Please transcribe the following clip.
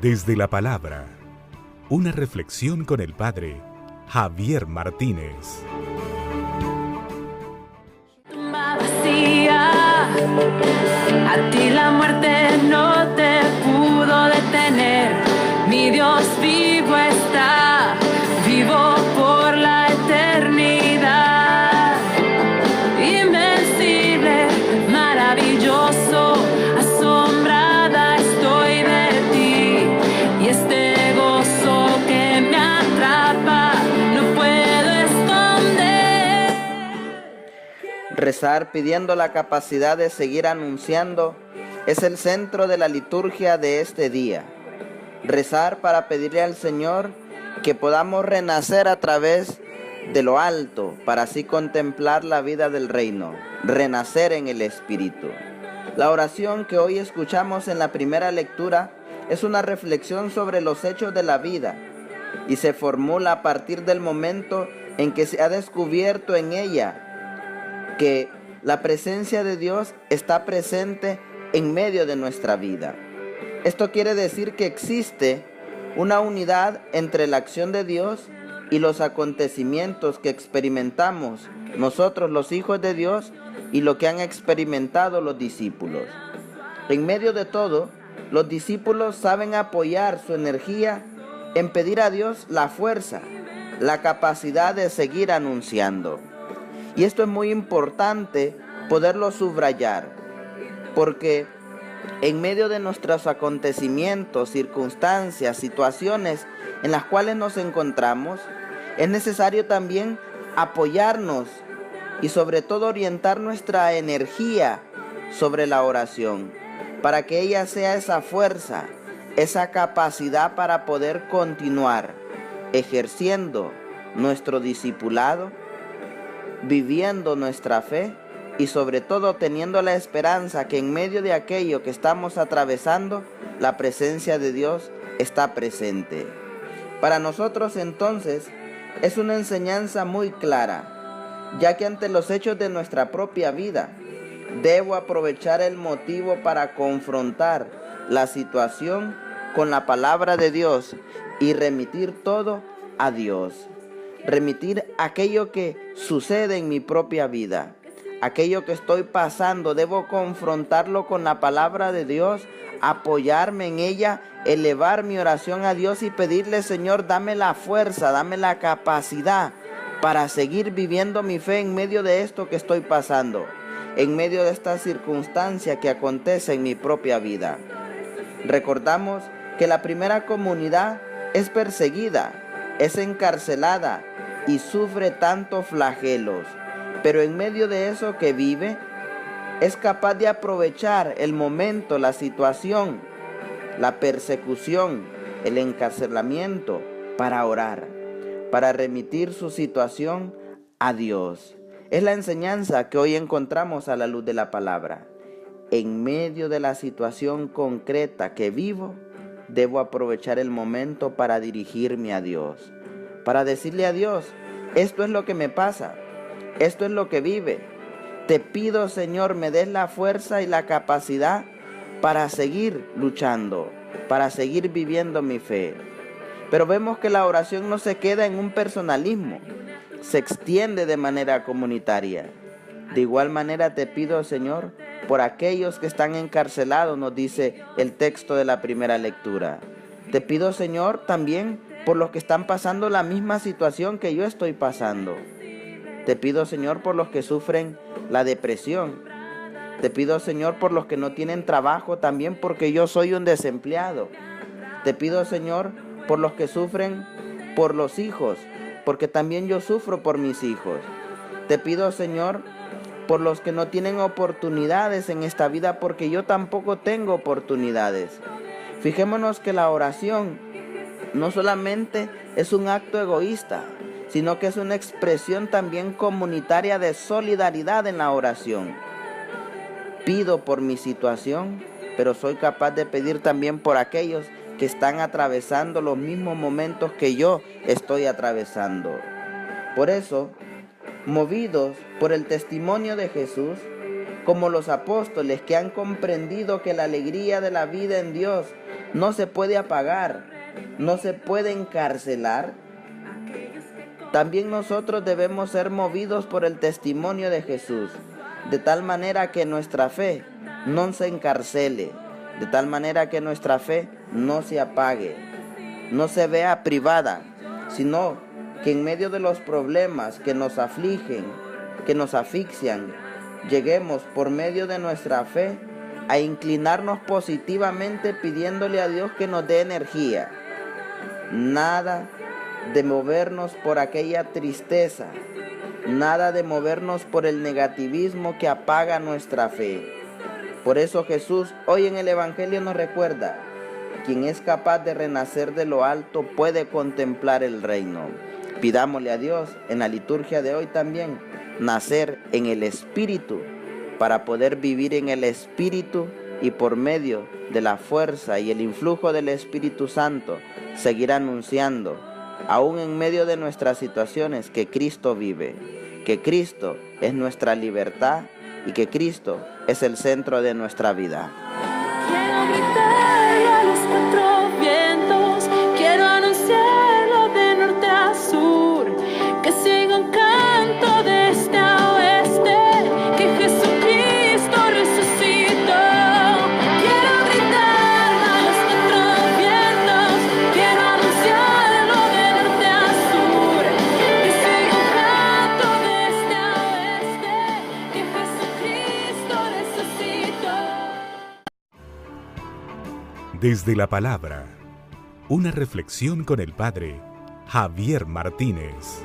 Desde la palabra, una reflexión con el Padre Javier Martínez. Tumba vacía, a ti la muerte no te pudo detener. Mi Dios vivo está, vivo por la eternidad. Invencible, maravilloso, asombrada estoy de ti. Y este gozo que me atrapa no puedo esconder. Rezar pidiendo la capacidad de seguir anunciando es el centro de la liturgia de este día. Rezar para pedirle al Señor que podamos renacer a través de lo alto, para así contemplar la vida del reino, renacer en el Espíritu. La oración que hoy escuchamos en la primera lectura es una reflexión sobre los hechos de la vida y se formula a partir del momento en que se ha descubierto en ella que la presencia de Dios está presente en medio de nuestra vida. Esto quiere decir que existe una unidad entre la acción de Dios y los acontecimientos que experimentamos nosotros los hijos de Dios y lo que han experimentado los discípulos. En medio de todo, los discípulos saben apoyar su energía en pedir a Dios la fuerza, la capacidad de seguir anunciando. Y esto es muy importante poderlo subrayar, porque en medio de nuestros acontecimientos, circunstancias, situaciones en las cuales nos encontramos, es necesario también apoyarnos y sobre todo orientar nuestra energía sobre la oración, para que ella sea esa fuerza, esa capacidad para poder continuar ejerciendo nuestro discipulado, viviendo nuestra fe y sobre todo teniendo la esperanza que en medio de aquello que estamos atravesando, la presencia de Dios está presente. Para nosotros entonces es una enseñanza muy clara, ya que ante los hechos de nuestra propia vida, debo aprovechar el motivo para confrontar la situación con la palabra de Dios y remitir todo a Dios. Remitir aquello que sucede en mi propia vida. Aquello que estoy pasando, debo confrontarlo con la palabra de Dios, apoyarme en ella, elevar mi oración a Dios y pedirle: Señor, dame la fuerza, dame la capacidad para seguir viviendo mi fe en medio de esto que estoy pasando, en medio de esta circunstancia que acontece en mi propia vida. Recordamos que la primera comunidad es perseguida, es encarcelada y sufre tantos flagelos. Pero en medio de eso que vive, es capaz de aprovechar el momento, la situación, la persecución, el encarcelamiento para orar, para remitir su situación a Dios. Es la enseñanza que hoy encontramos a la luz de la palabra. En medio de la situación concreta que vivo, debo aprovechar el momento para dirigirme a Dios, para decirle a Dios: esto es lo que me pasa. Esto es lo que vive. Te pido, Señor, me des la fuerza y la capacidad para seguir luchando, para seguir viviendo mi fe. Pero vemos que la oración no se queda en un personalismo, se extiende de manera comunitaria. De igual manera te pido, Señor, por aquellos que están encarcelados, nos dice el texto de la primera lectura. Te pido, Señor, también por los que están pasando la misma situación que yo estoy pasando. Te pido, Señor, por los que sufren la depresión. Te pido, Señor, por los que no tienen trabajo, también porque yo soy un desempleado. Te pido, Señor, por los que sufren por los hijos, porque también yo sufro por mis hijos. Te pido, Señor, por los que no tienen oportunidades en esta vida, porque yo tampoco tengo oportunidades. Fijémonos que la oración no solamente es un acto egoísta, sino que es una expresión también comunitaria de solidaridad en la oración. Pido por mi situación, pero soy capaz de pedir también por aquellos que están atravesando los mismos momentos que yo estoy atravesando. Por eso, movidos por el testimonio de Jesús, como los apóstoles que han comprendido que la alegría de la vida en Dios no se puede apagar, no se puede encarcelar. También nosotros debemos ser movidos por el testimonio de Jesús, de tal manera que nuestra fe no se encarcele, de tal manera que nuestra fe no se apague, no se vea privada, sino que en medio de los problemas que nos afligen, que nos asfixian, lleguemos por medio de nuestra fe a inclinarnos positivamente pidiéndole a Dios que nos dé energía. Nada de movernos por aquella tristeza, nada de movernos por el negativismo que apaga nuestra fe. Por eso Jesús hoy en el Evangelio nos recuerda: quien es capaz de renacer de lo alto puede contemplar el reino. Pidámosle a Dios en la liturgia de hoy también nacer en el Espíritu, para poder vivir en el Espíritu y por medio de la fuerza y el influjo del Espíritu Santo seguir anunciando, aún en medio de nuestras situaciones, que Cristo vive, que Cristo es nuestra libertad y que Cristo es el centro de nuestra vida. Quiero gritarlo a los cuatro vientos, quiero anunciarlo de norte a sur, que siga un canto de este a oeste, que Jesucristo resucitó. Quiero gritarlo a los cuatro vientos, quiero anunciarlo de norte a sur, que siga un canto de este a oeste, que Jesucristo resucitó. Desde la palabra, una reflexión con el Padre Javier Martínez.